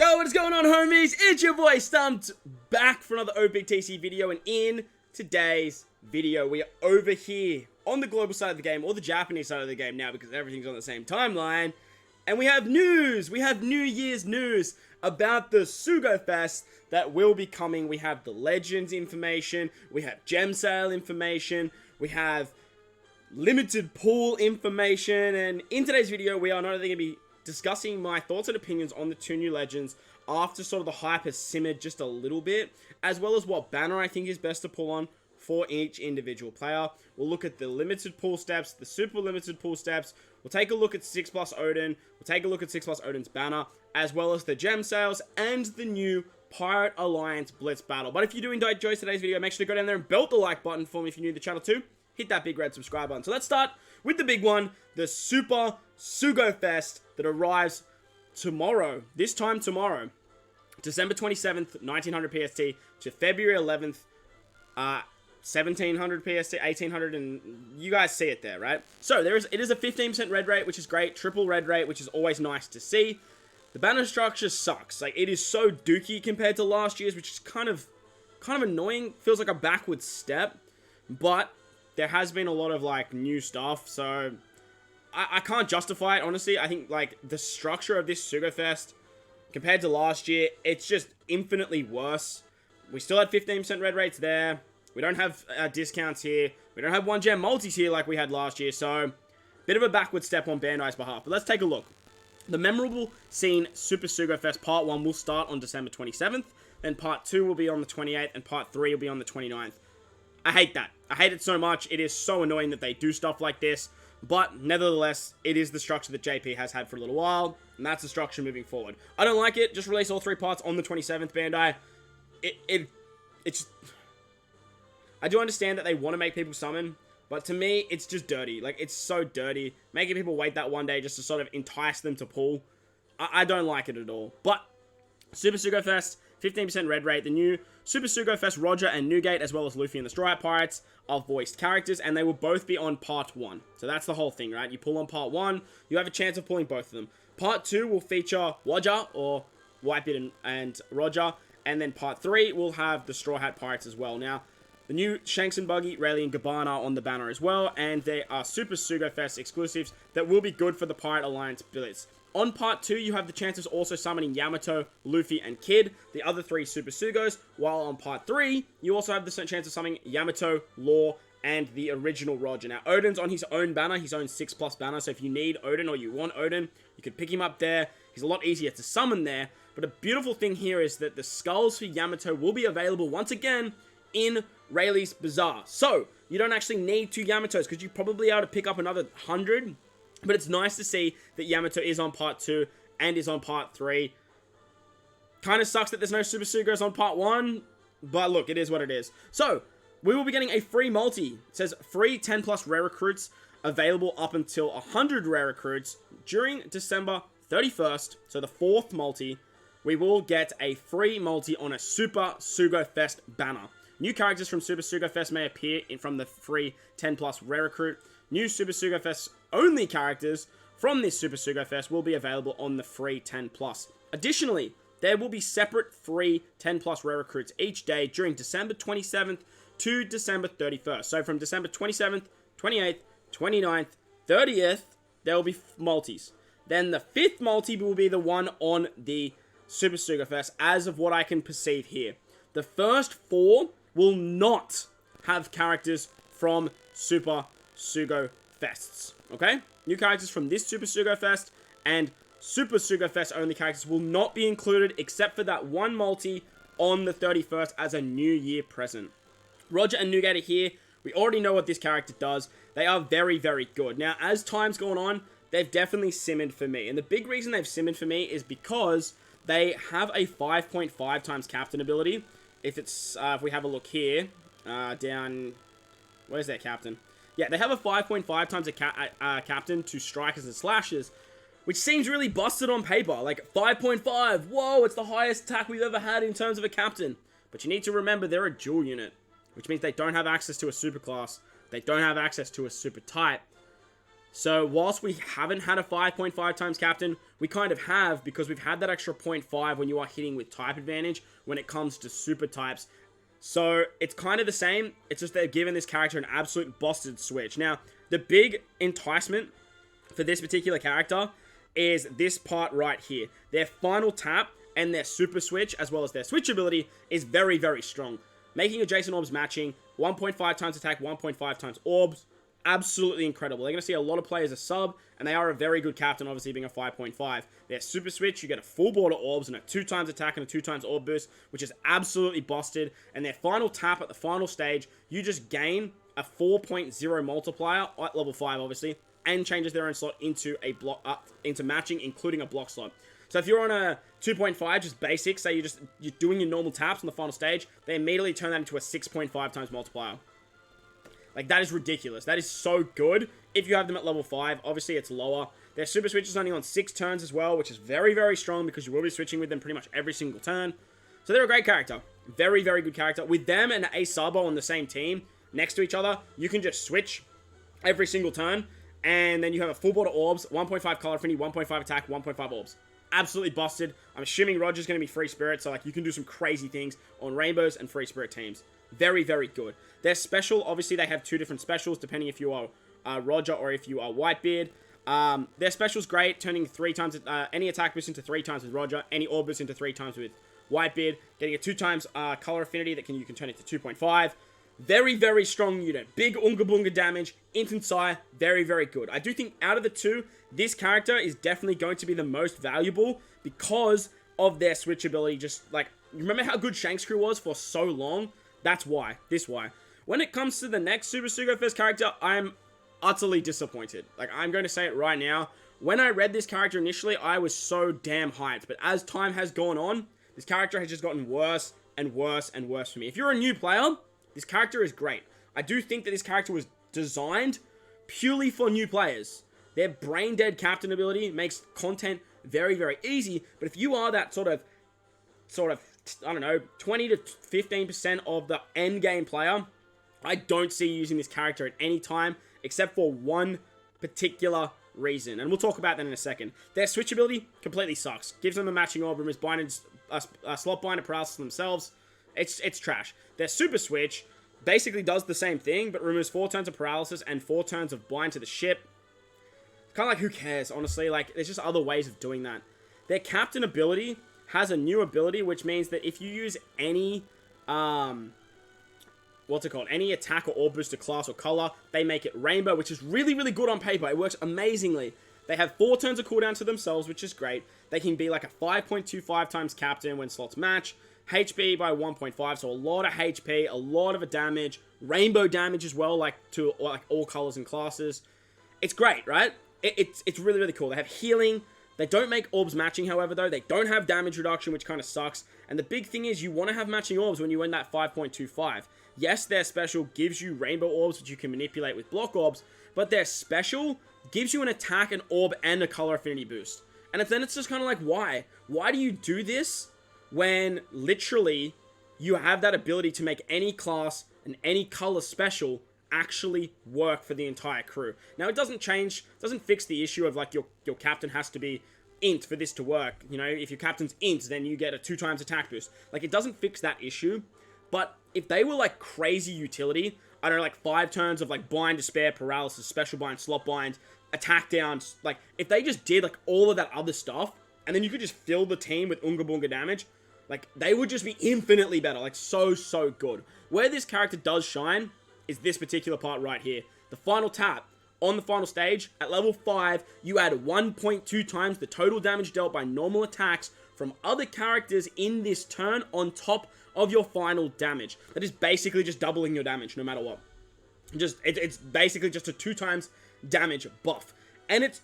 Yo, what is going on, homies? It's your boy StumpD back for another OPTC video, and in today's video we are over here on the global side of the game, or the Japanese side of the game now, because everything's on the same timeline, and we have news. We have New Year's news about the Sugo Fest that will be coming. We have the Legends information, we have gem sale information, we have limited pool information, and in today's video we are not only going to be discussing my thoughts and opinions on the two new Legends after sort of the hype has simmered just a little bit, as well as what banner I think is best to pull on for each individual player. We'll look at the limited pool steps, the super limited pool steps, we'll take a look at 6+ Odin, we'll take a look at 6+ Odin's banner, as well as the gem sales and the new Pirate Alliance Blitz battle. But if you do enjoy today's video, make sure to go down there and belt the like button for me if you're new to the channel too. Hit that big red subscribe button. So let's start with the big one, the Super Sugo Fest that arrives tomorrow. This time tomorrow, December 27th, 1900 PST to February 11th, 1700 PST, 1800, and you guys see it there, right? So it is a 15% red rate, which is great. Triple red rate, which is always nice to see. The banner structure sucks. Like, it is so dookie compared to last year's, which is kind of annoying. Feels like a backward step, but there has been a lot of, like, new stuff, so I can't justify it, honestly. I think, like, the structure of this Sugo Fest, compared to last year, it's just infinitely worse. We still had 15% red rates there. We don't have discounts here. We don't have 1-gem multis here like we had last year, so bit of a backward step on Bandai's behalf. But let's take a look. The memorable scene Super Sugo Fest Part 1 will start on December 27th, then Part 2 will be on the 28th, and Part 3 will be on the 29th. I hate that. I hate it so much. It is so annoying that they do stuff like this. But nevertheless, it is the structure that JP has had for a little while. And that's the structure moving forward. I don't like it. Just release all 3 parts on the 27th, Bandai. It's... I do understand that they want to make people summon. But to me, it's just dirty. Like, it's so dirty. Making people wait that one day just to sort of entice them to pull. I don't like it at all. But Super Sugo Fest, 15% red rate. The new Super Sugo Fest Roger and Newgate, as well as Luffy and the Straw Hat Pirates, are voiced characters, and they will both be on Part 1. So that's the whole thing, right? You pull on Part 1, you have a chance of pulling both of them. Part 2 will feature Roger, or Whitebeard and Roger, and then Part 3 will have the Straw Hat Pirates as well. Now, the new Shanks and Buggy, Rayleigh and Gabbana are on the banner as well, and they are Super Sugo Fest exclusives that will be good for the Pirate Alliance Blitz. On Part 2, you have the chance of also summoning Yamato, Luffy, and Kid, the other 3 Super Sugos, while on Part 3, you also have the chance of summoning Yamato, Law, and the original Roger. Now, Odin's on his own banner, his own 6+ banner, so if you need Odin or you want Odin, you can pick him up there. He's a lot easier to summon there, but a beautiful thing here is that the skulls for Yamato will be available once again in Rayleigh's Bazaar. So, you don't actually need 2 Yamatos, because you probably able to pick up another 100, but it's nice to see that Yamato is on Part 2 and is on Part 3. Kind of sucks that there's no Super Sugos on Part 1, but look, it is what it is. So, we will be getting a free multi. It says free 10+ rare recruits available up until 100 rare recruits during December 31st. So, the 4th multi, we will get a free multi on a Super Sugo Fest banner. New characters from Super Sugo Fest may appear from the free 10+ rare recruit. New Super Sugo Fest only characters from this Super Sugo Fest will be available on the free 10+. Additionally, there will be separate free 10+ rare recruits each day during December 27th to December 31st. So from December 27th, 28th, 29th, 30th, there will be multis. Then the 5th multi will be the one on the Super Sugo Fest, as of what I can perceive here. The first 4 will not have characters from Super Sugo Fests, okay? New characters from this Super Sugo Fest and Super Sugo Fest only characters will not be included except for that one multi on the 31st as a New Year present. Roger and Newgate are here. We already know what this character does. They are very, very good. Now, as time's gone on, they've definitely simmered for me. And the big reason they've simmered for me is because they have a 5.5 times captain ability. If we have a look here, down, where's their captain? Yeah, they have a 5.5 times a captain to strikers and slashers, which seems really busted on paper. Like, 5.5, whoa, it's the highest attack we've ever had in terms of a captain. But you need to remember they're a dual unit, which means they don't have access to a super class. They don't have access to a super type. So whilst we haven't had a 5.5 times captain, we kind of have, because we've had that extra 0.5 when you are hitting with type advantage when it comes to super types. So it's kind of the same, it's just they've given this character an absolute busted switch. Now, the big enticement for this particular character is this part right here. Their final tap and their super switch, as well as their switch ability, is very, very strong. Making adjacent orbs matching, 1.5 times attack, 1.5 times orbs, absolutely incredible. They're going to see a lot of players as sub, and they are a very good captain, obviously being a 5.5. Their super switch, you get a full board of orbs and a 2 times attack and a 2 times orb boost, which is absolutely busted. And their final tap at the final stage, you just gain a 4.0 multiplier at level 5, obviously, and changes their own slot into a block into matching, including a block slot. So if you're on a 2.5, just basic, say you're doing your normal taps on the final stage, they immediately turn that into a 6.5 times multiplier. Like, that is ridiculous. That is so good if you have them at level 5. Obviously, it's lower. Their super switch is only on 6 turns as well, which is very, very strong because you will be switching with them pretty much every single turn. So they're a great character. Very, very good character. With them and a Sabo on the same team next to each other, you can just switch every single turn, and then you have a full board of orbs, 1.5 color affinity, 1.5 attack, 1.5 orbs. Absolutely busted. I'm assuming Roger's going to be free spirit, so like you can do some crazy things on rainbows and free spirit teams. Very, very good. Their special, obviously they have 2 different specials depending if you are Roger or if you are Whitebeard. Their special's great, turning 3 times any attack boost into 3 times with Roger, any orb boost into 3 times with Whitebeard, getting a 2 times color affinity that you can turn it to 2.5. Very, very strong unit. Big Unga Bunga damage. Instant Sire. Very, very good. I do think out of the 2, this character is definitely going to be the most valuable because of their switch ability. Just like, remember how good Shanks Crew was for so long? That's why. This why. When it comes to the next Super Sugo Fest character, I'm utterly disappointed. Like, I'm going to say it right now. When I read this character initially, I was so damn hyped. But as time has gone on, this character has just gotten worse and worse and worse for me. If you're a new player, this character is great. I do think that this character was designed purely for new players. Their brain dead captain ability makes content very, very easy. But if you are that sort of, I don't know, 20 to 15% of the end game player, I don't see you using this character at any time except for one particular reason. And we'll talk about that in a second. Their switch ability completely sucks. Gives them a matching orb, removes slot bind and paralysis themselves. It's trash. Their super switch basically does the same thing, but removes 4 turns of paralysis and 4 turns of blind to the ship. Kind of like, who cares, honestly? Like, there's just other ways of doing that. Their captain ability has a new ability, which means that if you use any, any attack or orb booster class or color, they make it rainbow, which is really, really good on paper. It works amazingly. They have 4 turns of cooldown to themselves, which is great. They can be like a 5.25 times captain when slots match. HP by 1.5, so a lot of HP, a lot of damage, rainbow damage as well, like to like all colors and classes. It's great, right? It's really, really cool. They have healing. They don't make orbs matching, however, though. They don't have damage reduction, which kind of sucks. And the big thing is you want to have matching orbs when you win that 5.25. Yes, their special gives you rainbow orbs, which you can manipulate with block orbs, but their special gives you an attack, an orb, and a color affinity boost. And then it's just kind of like, why? Why do you do this when literally you have that ability to make any class and any color special actually work for the entire crew? Now, it doesn't fix the issue of like your captain has to be int for this to work. You know, if your captain's int, then you get a 2 times attack boost. Like, it doesn't fix that issue, but if they were like crazy utility, I don't know, like 5 turns of like blind, despair, paralysis, special bind, slot bind, attack downs, like if they just did like all of that other stuff, and then you could just fill the team with Unga Bunga damage, like they would just be infinitely better. Like so good. Where this character does shine is this particular part right here. The final tap. On the final stage, at level 5, you add 1.2 times the total damage dealt by normal attacks from other characters in this turn on top of your final damage. That is basically just doubling your damage no matter what. It's basically just a 2 times damage buff. And it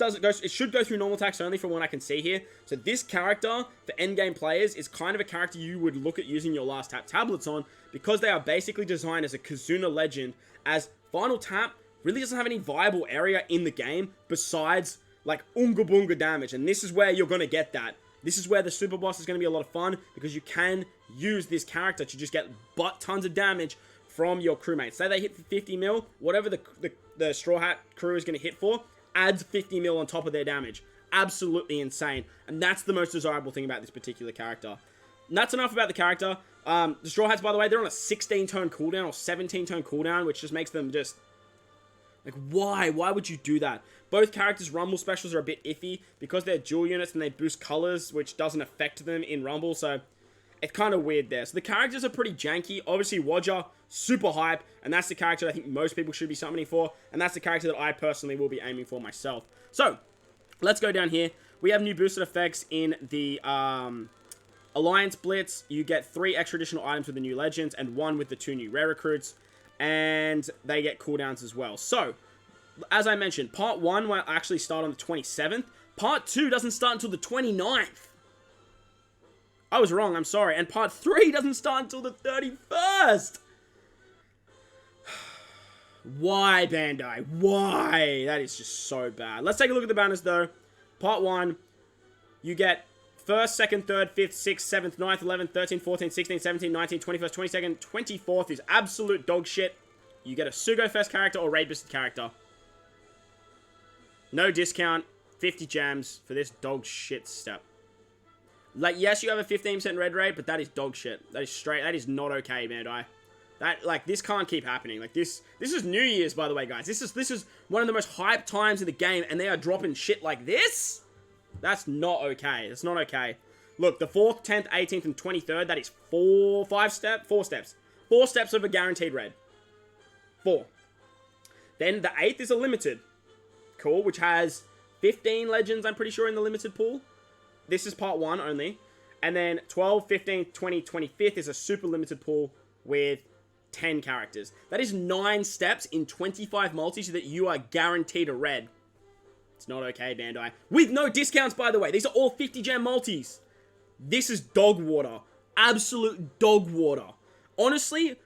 should go through normal attacks only from what I can see here. So this character, for endgame players, is kind of a character you would look at using your last tap tablets on, because they are basically designed as a Kazuna legend, as final tap really doesn't have any viable area in the game besides like Unga Bunga damage. And this is where you're going to get that. This is where the super boss is going to be a lot of fun, because you can use this character to just get tons of damage from your crewmates. Say they hit for 50 mil, whatever the Straw Hat crew is going to hit for, adds 50 mil on top of their damage. Absolutely insane. And that's the most desirable thing about this particular character. And that's enough about the character. The Straw Hats, by the way, they're on a 16-turn cooldown or 17-turn cooldown, which just makes them just... Like, why? Why would you do that? Both characters' Rumble specials are a bit iffy because they're dual units and they boost colors, which doesn't affect them in Rumble, so it's kind of weird there. So the characters are pretty janky. Obviously, Roger, super hype, and that's the character I think most people should be summoning for, and that's the character that I personally will be aiming for myself. So, let's go down here. We have new boosted effects in the Alliance Blitz. You get 3 extra additional items with the new legends and 1 with the 2 new rare recruits. And they get cooldowns as well. So, as I mentioned, Part 1 will actually start on the 27th. Part 2 doesn't start until the 29th. I was wrong, I'm sorry. And Part 3 doesn't start until the 31st. Why, Bandai? Why? That is just so bad. Let's take a look at the banners, though. Part 1, you get 1st, 2nd, 3rd, 5th, 6th, 7th, 9th, 11th, 13th, 14th, 16th, 17th, 19th, 21st, 22nd, 24th is absolute dog shit. You get a Sugo Fest character or Raid Boosted character. No discount, 50 gems for this dog shit step. Like, yes, you have a 15% red rate, but that is dog shit. That is straight, that is not okay, Bandai. That, like, this can't keep happening. Like, this is New Year's, by the way, guys. This is one of the most hyped times in the game, and they are dropping shit like this? That's not okay. That's not okay. Look, the 4th, 10th, 18th, and 23rd, that is 4 steps. 4 steps of a guaranteed red. 4. Then the 8th is a limited. Cool, which has 15 legends, I'm pretty sure, in the limited pool. This is part 1 only. And then 12, 15, 20, 25th is a super limited pool with 10 characters. That is 9 steps in 25 multis so that you are guaranteed a red. It's not okay, Bandai. With no discounts, by the way. These are all 50 gem multis. This is dog water. Absolute dog water. Honestly,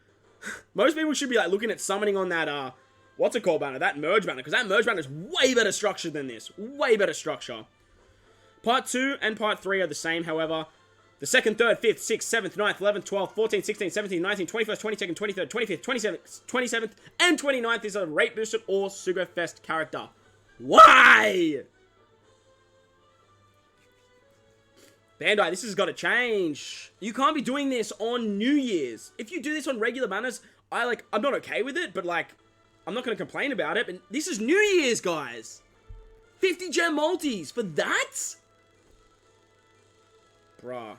most people should be like looking at summoning on that, what's it called banner? That merge banner. Because that merge banner is way better structured than this. Way better structure. Part 2 and Part 3 are the same, however. The 2nd, 3rd, 5th, 6th, 7th, 9th, 11th, 12th, 14th, 16th, 17th, 19th, 21st, 22nd, 23rd, 25th, 27th, 27th, and 29th is a rate boosted or Sugo Fest character. Why? Bandai, this has got to change. You can't be doing this on New Year's. If you do this on regular banners, I'm not okay with it, but like, I'm not going to complain about it, but this is New Year's, guys. 50 gem multis for that? Bruh.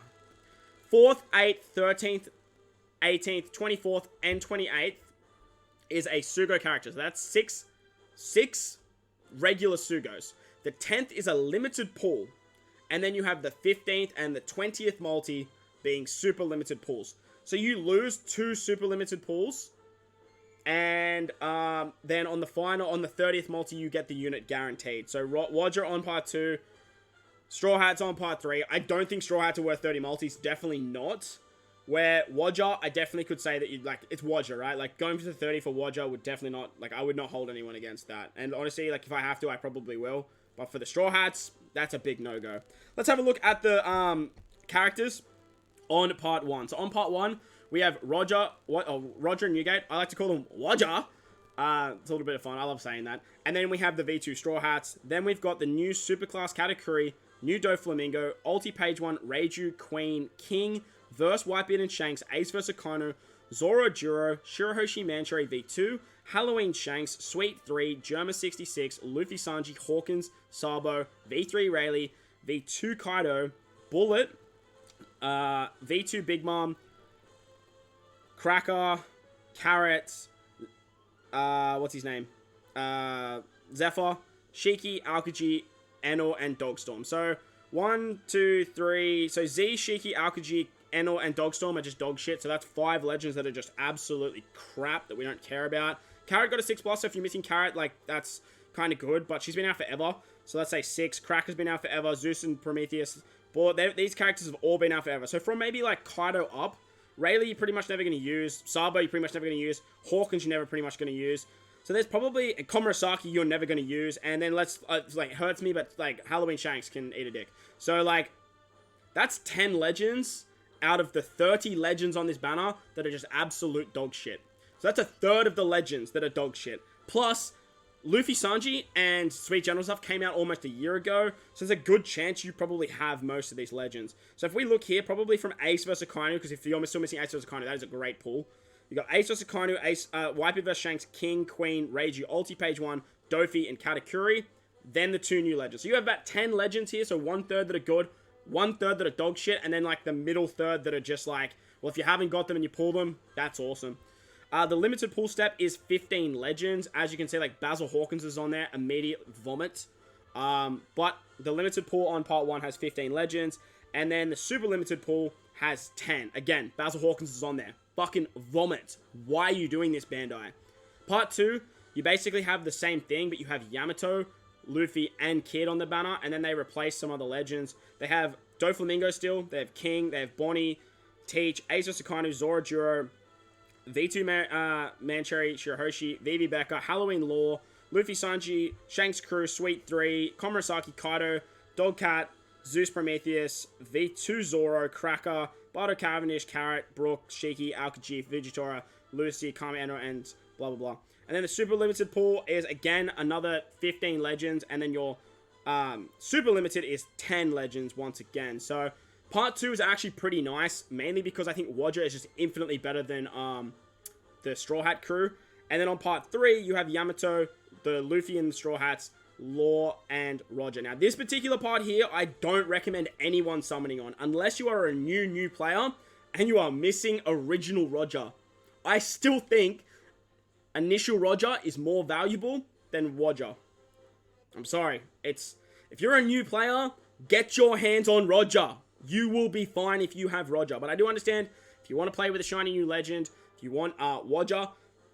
4th, 8th, 13th, 18th, 24th, and 28th is a Sugo character. So that's six regular Sugos. The 10th is a limited pool. And then you have the 15th and the 20th multi being super limited pools. So you lose 2 super limited pools. And then on the 30th multi, you get the unit guaranteed. So Roger on part 2. Straw Hats on part 3. I don't think Straw Hats are worth 30 multis. Definitely not. Where Wodger, I definitely could say that it's Wodger, right? Like, going for the 30 for Wodger would definitely not, I would not hold anyone against that. And honestly, if I have to, I probably will. But for the Straw Hats, that's a big no-go. Let's have a look at the characters on part 1. So on part 1, we have Roger and Newgate. I like to call them Wodger. It's a little bit of fun. I love saying that. And then we have the V2 Straw Hats. Then we've got the new Superclass Katakuri, new Doflamingo, Ulti Page 1, Reiju, Queen, King, Verse Whitebeard and Shanks, Ace vs. Akano, Zoro Juro, Shirahoshi Manchari V2, Halloween Shanks, Sweet 3, Germa 66, Luffy Sanji, Hawkins, Sabo, V3 Rayleigh, V2 Kaido, Bullet, V2 Big Mom, Cracker, Carrot, what's his name? Zephyr, Shiki, Aokiji, Enel, and Dogstorm. So, 1, 2, 3. So, Z, Shiki, Aokiji, Enel, and Dogstorm are just dog shit. So, that's 5 legends that are just absolutely crap that we don't care about. Carrot got a 6+, so if you're missing Carrot, that's kind of good. But she's been out forever. So, let's say 6. Cracker's been out forever. Zeus and Prometheus. These characters have all been out forever. So, from maybe, Kaido up, Rayleigh you're pretty much never going to use. Sabo you're pretty much never going to use. Hawkins you're never pretty much going to use. So there's probably Komurasaki you're never going to use. And then hurts me, but Halloween Shanks can eat a dick. So that's 10 legends out of the 30 legends on this banner that are just absolute dog shit. So that's a third of the legends that are dog shit. Plus, Luffy Sanji and Sweet General stuff came out almost a year ago, so there's a good chance you probably have most of these legends. So if we look here, probably from Ace vs Akainu, because if you're still missing Ace vs Akainu, that is a great pull. You got Ace vs Akainu, Ace, Wiper vs Shanks, King, Queen, Reiji, Ulti page 1, Dofi, and Katakuri. Then the 2 new legends. So you have about 10 legends here, so 1/3 that are good, 1/3 that are dog shit, and then like the middle third that are just like, well, if you haven't got them and you pull them, that's awesome. The limited pull step is 15 legends. As you can see, like Basil Hawkins is on there, immediate vomit. But the limited pull on part 1 has 15 legends, and then the super limited pull has 10. Again, Basil Hawkins is on there. Fucking vomit. Why are you doing this, Bandai? Part 2, you basically have the same thing, but you have Yamato, Luffy, and Kid on the banner, and then they replace some other legends. They have Doflamingo still, they have King, they have Bonnie, Teach, Ace vs Akainu, Zoroduro, V2 Mancherry, Shirahoshi, Vivi Becca, Halloween Law, Luffy Sanji, Shanks Crew, Sweet 3, Komurasaki Kaido, Dogcat, Zeus Prometheus, V2 Zoro, Cracker, Bardo Cavendish, Carrot, Brook, Shiki, Alkachief, Vigitora, Lucy, Kamiano, and blah blah blah. And then the super limited pool is again another 15 legends, and then your super limited is 10 legends once again. So part 2 is actually pretty nice, mainly because I think Roger is just infinitely better than the Straw Hat crew. And then on part 3, you have Yamato, the Luffy and the Straw Hats, Law, and Roger. Now, this particular part here, I don't recommend anyone summoning on, unless you are a new player, and you are missing original Roger. I still think initial Roger is more valuable than Roger. I'm sorry. If you're a new player, get your hands on Roger. You will be fine if you have Roger. But I do understand, if you want to play with a shiny new legend, if you want Roger,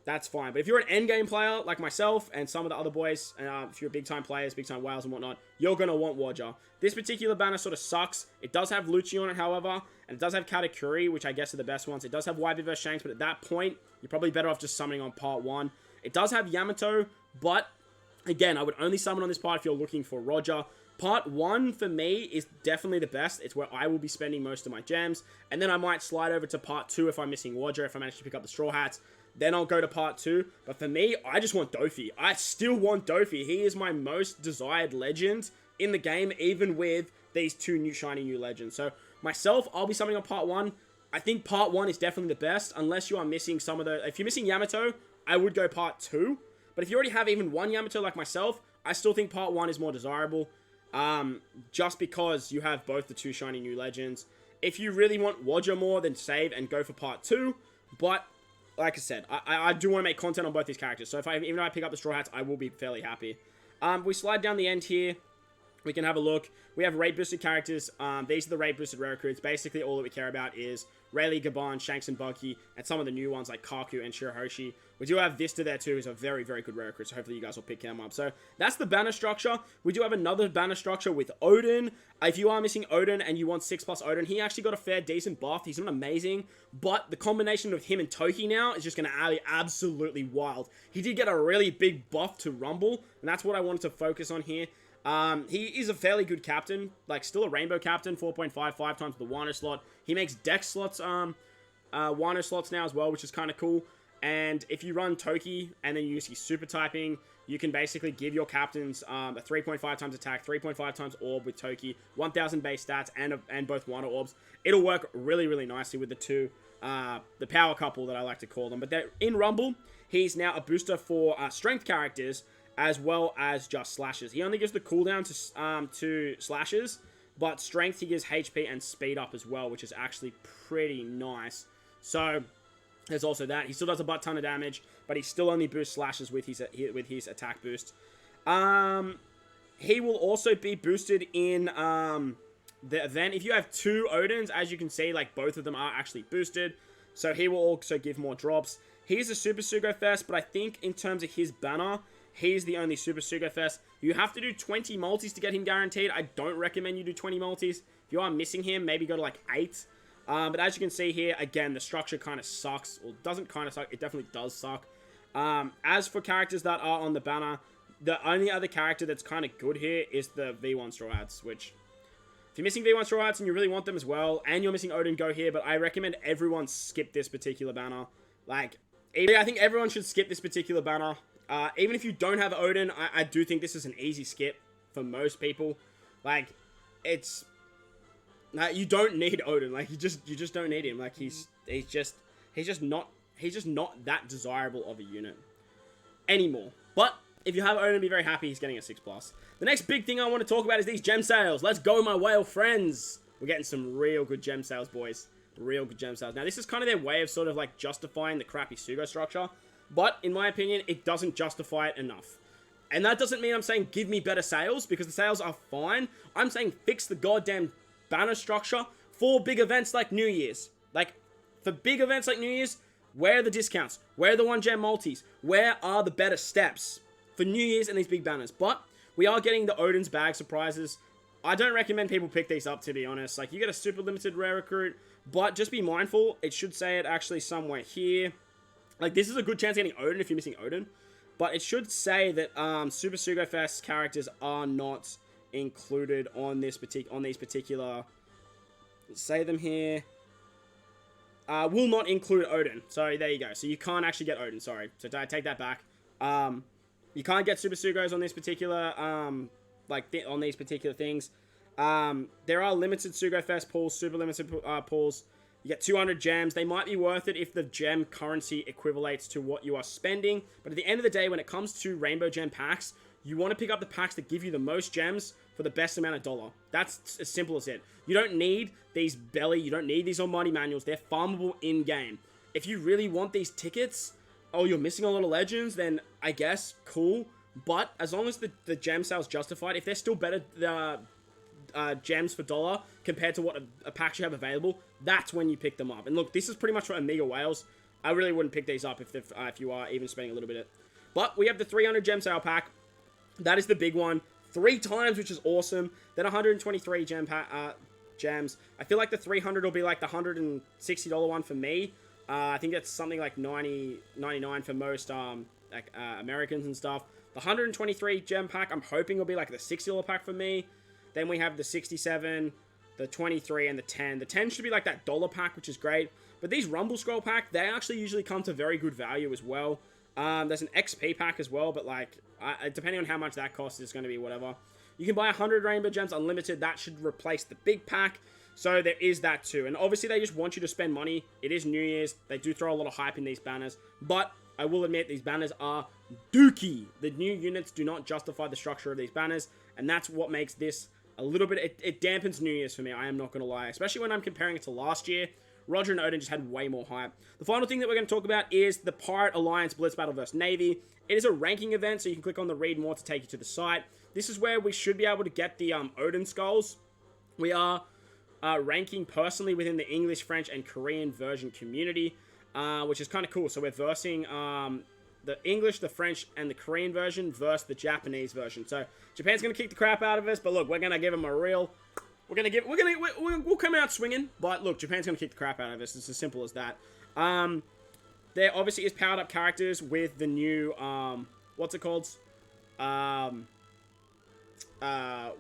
that's fine. But if you're an endgame player like myself and some of the other boys, if you're big time players, big time whales and whatnot, you're going to want Roger. This particular banner sort of sucks. It does have Lucci on it, however, and it does have Katakuri, which I guess are the best ones. It does have YB vs Shanks, but at that point, you're probably better off just summoning on part 1. It does have Yamato, but again, I would only summon on this part if you're looking for Roger. Part 1, for me, is definitely the best. It's where I will be spending most of my gems. And then I might slide over to Part 2 if I'm missing Roger, if I manage to pick up the Straw Hats. Then I'll go to Part 2. But for me, I just want Dofi. I still want Dofi. He is my most desired legend in the game, even with these 2 new shiny new legends. So, myself, I'll be summoning on Part 1. I think Part 1 is definitely the best, unless you are missing some of the... If you're missing Yamato, I would go Part 2. But if you already have even one Yamato like myself, I still think Part 1 is more desirable. Just because you have both the 2 shiny new legends. If you really want Roger more, then save and go for part 2. But, like I said, I do want to make content on both these characters. So even if I pick up the Straw Hats, I will be fairly happy. We slide down the end here. We can have a look. We have rate boosted characters. These are the rate boosted rare recruits. Basically, all that we care about is Rayleigh, Gaban, Shanks and Bucky, and some of the new ones like Kaku and Shirahoshi. We do have Vista there too, who's a very, very good rare recruit, so hopefully you guys will pick him up. So that's the banner structure. We do have another banner structure with Odin. If you are missing Odin and you want 6+ Odin, he actually got a fair, decent buff. He's not amazing, but the combination of him and Toki now is just going to be absolutely wild. He did get a really big buff to Rumble, and that's what I wanted to focus on here. He is a fairly good captain, like still a rainbow captain, 4.55 times the Wano slot. He makes deck slots, Wano slots now as well, which is kind of cool. And if you run Toki and then you use his super typing, you can basically give your captains a 3.5 times attack, 3.5 times orb with Toki, 1000 base stats, and both Wano orbs. It'll work really, really nicely with the 2, the power couple that I like to call them. But they're in Rumble, he's now a booster for strength characters, as well as just slashes. He only gives the cooldown to slashes, but strength he gives HP and speed up as well, which is actually pretty nice. So there's also that. He still does a butt ton of damage, but he still only boosts slashes with his attack boost. He will also be boosted in the event. If you have 2 Odins, as you can see, like both of them are actually boosted, so he will also give more drops. He's a Super Sugo Fest, but I think in terms of his banner, he's the only Super Sugo Fest. You have to do 20 multis to get him guaranteed. I don't recommend you do 20 multis. If you are missing him, maybe go to like 8. But as you can see here, again, the structure kind of sucks. Well, it doesn't kind of suck. It definitely does suck. As for characters that are on the banner, the only other character that's kind of good here is the V1 Straw Hats, which... If you're missing V1 Straw Hats and you really want them as well, and you're missing Odin, go here. But I recommend everyone skip this particular banner. Like, I think everyone should skip this particular banner. Even if you don't have Odin, I do think this is an easy skip for most people. Like, it's... you don't need Odin. Like, you just don't need him. Like, he's just not that desirable of a unit anymore. But if you have Odin, be very happy he's getting a 6+. The next big thing I want to talk about is these gem sales. Let's go, my whale friends. We're getting some real good gem sales, boys. Real good gem sales. Now, this is kind of their way of sort of like justifying the crappy Sugo structure. But in my opinion, it doesn't justify it enough. And that doesn't mean I'm saying give me better sales, because the sales are fine. I'm saying fix the goddamn banner structure for big events like New Year's. Like, for big events like New Year's, where are the discounts? Where are the 1-gem multis? Where are the better steps for New Year's and these big banners? But we are getting the Odin's bag surprises. I don't recommend people pick these up, to be honest. Like, you get a super limited rare recruit, but just be mindful. It should say it actually somewhere here. Like, this is a good chance of getting Odin if you're missing Odin. But it should say that Super Sugo Fest characters are not included on this these particular... Let's say them here. Will not include Odin. So there you go. So you can't actually get Odin. Sorry. So I take that back. You can't get Super Sugos on this particular on these particular things. There are limited Sugo Fest pools, super limited pools. You get 200 gems. They might be worth it if the gem currency equivalates to what you are spending. But at the end of the day, when it comes to rainbow gem packs, you want to pick up the packs that give you the most gems for the best amount of dollar. That's as simple as it. You don't need these belly, you don't need these Almighty manuals. They're farmable in-game. If you really want these tickets, oh, you're missing a lot of legends, then I guess, cool. But as long as the gem sale's justified, if they're still better gems for dollar compared to what a packs you have available, that's when you pick them up. And look, this is pretty much for Amiga whales. I really wouldn't pick these up if you are even spending a little bit of it. But we have the 300 gem sale pack. That is the big one. 3 times, which is awesome. Then 123 gems. I feel like the 300 will be like the $160 one for me. I think that's something like $99 for most Americans and stuff. The 123 gem pack, I'm hoping will be like the $60 pack for me. Then we have the 67, the 23, and the 10. The 10 should be like that dollar pack, which is great. But these Rumble Scroll pack, they actually usually come to very good value as well. There's an XP pack as well, but like, depending on how much that costs, it's going to be whatever. You can buy 100 Rainbow Gems Unlimited. That should replace the big pack. So there is that too. And obviously, they just want you to spend money. It is New Year's. They do throw a lot of hype in these banners. But I will admit, these banners are dookie. The new units do not justify the structure of these banners. And that's what makes this a little bit... It dampens New Year's for me, I am not going to lie. Especially when I'm comparing it to last year. Roger and Odin just had way more hype. The final thing that we're going to talk about is the Pirate Alliance Blitz Battle vs. Navy. It is a ranking event, so you can click on the read more to take you to the site. This is where we should be able to get the Odin skulls. We are ranking personally within the English, French, and Korean version community, which is kind of cool. So we're versing the English, the French, and the Korean version versus the Japanese version. So Japan's going to kick the crap out of us, but look, we're going to give them a real... We'll come out swinging, but look, Japan's going to kick the crap out of us. It's as simple as that. There obviously is powered up characters with the new, what's it called?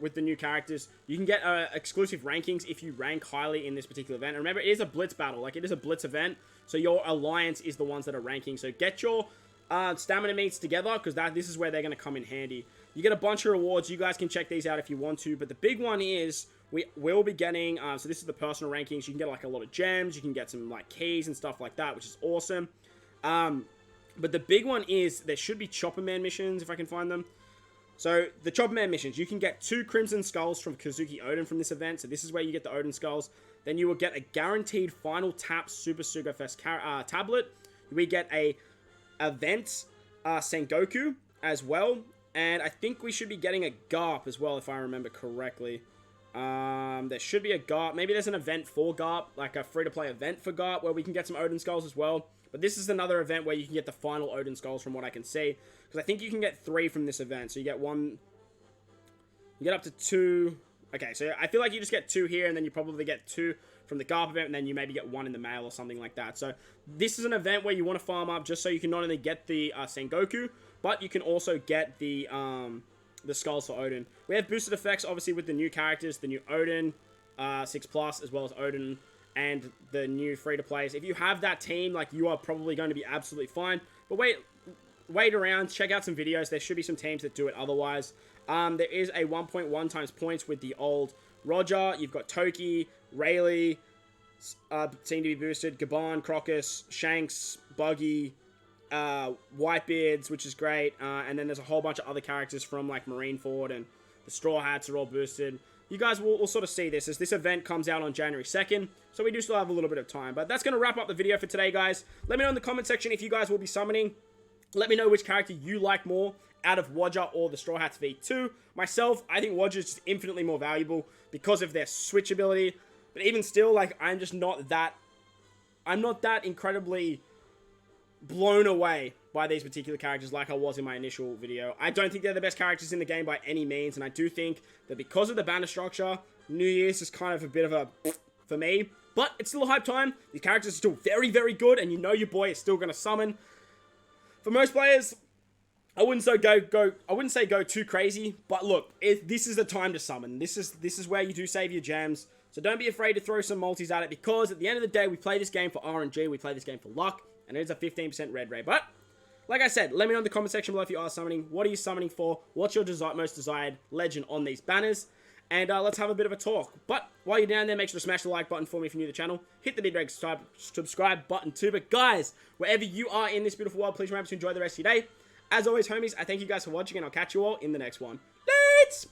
With the new characters. You can get exclusive rankings if you rank highly in this particular event. And remember, it is a Blitz battle. Like, it is a Blitz event, so your alliance is the ones that are ranking. So get your stamina meets together, because this is where they're going to come in handy. You get a bunch of rewards. You guys can check these out if you want to, but the big one is... We will be getting, so this is the personal rankings. You can get like a lot of gems. You can get some like keys and stuff like that, which is awesome. But the big one is there should be Chopper Man missions if I can find them. So the Chopper Man missions, you can get 2 Crimson Skulls from Kazuki Odin from this event. So this is where you get the Odin Skulls. Then you will get a guaranteed Final Tap Super Sugo Fest tablet. We get a event Sengoku as well. And I think we should be getting a Garp as well, if I remember correctly. There should be a Garp. Maybe there's an event for Garp, like a free-to-play event for Garp, where we can get some Odin Skulls as well. But this is another event where you can get the final Odin Skulls from what I can see. Because I think you can get 3 from this event. So you get 1... You get up to 2... Okay, so I feel like you just get 2 here, and then you probably get 2 from the Garp event, and then you maybe get 1 in the mail or something like that. So this is an event where you want to farm up just so you can not only get the Sengoku, but you can also get the skulls for Odin. We have boosted effects, obviously, with the new characters, the new Odin 6+, as well as Odin, and the new free-to-plays. If you have that team, like, you are probably going to be absolutely fine. But wait, wait around, check out some videos. There should be some teams that do it otherwise. There is a 1.1 times points with the old Roger. You've got Toki, Rayleigh, seem to be boosted. Gabon, Crocus, Shanks, Buggy, Whitebeards, which is great. And then there's a whole bunch of other characters from like Marineford and the Straw Hats are all boosted. You guys will sort of see this as this event comes out on January 2nd. So we do still have a little bit of time. But that's going to wrap up the video for today, guys. Let me know in the comment section if you guys will be summoning. Let me know which character you like more out of Wodger or the Straw Hats V2. Myself, I think Wodger is just infinitely more valuable because of their switch ability. But even still, like, I'm not that incredibly blown away by these particular characters like I was in my initial video. I don't think they're the best characters in the game by any means, and I do think that because of the banner structure, New Year's is kind of a bit of a for me. But it's still a hype time. These characters are still very, very good, and you know your boy is still going to summon. For most players, I wouldn't say go too crazy, but look, this is the time to summon. This is where you do save your gems. So don't be afraid to throw some multis at it, because at the end of the day, we play this game for RNG, we play this game for luck, and it is a 15% red ray. But like I said, let me know in the comment section below if you are summoning. What are you summoning for? What's your most desired legend on these banners? And let's have a bit of a talk. But while you're down there, make sure to smash the like button for me if you're new to the channel. Hit the mid-reg subscribe button too. But guys, wherever you are in this beautiful world, please remember to enjoy the rest of your day. As always, homies, I thank you guys for watching, and I'll catch you all in the next one. Blitz!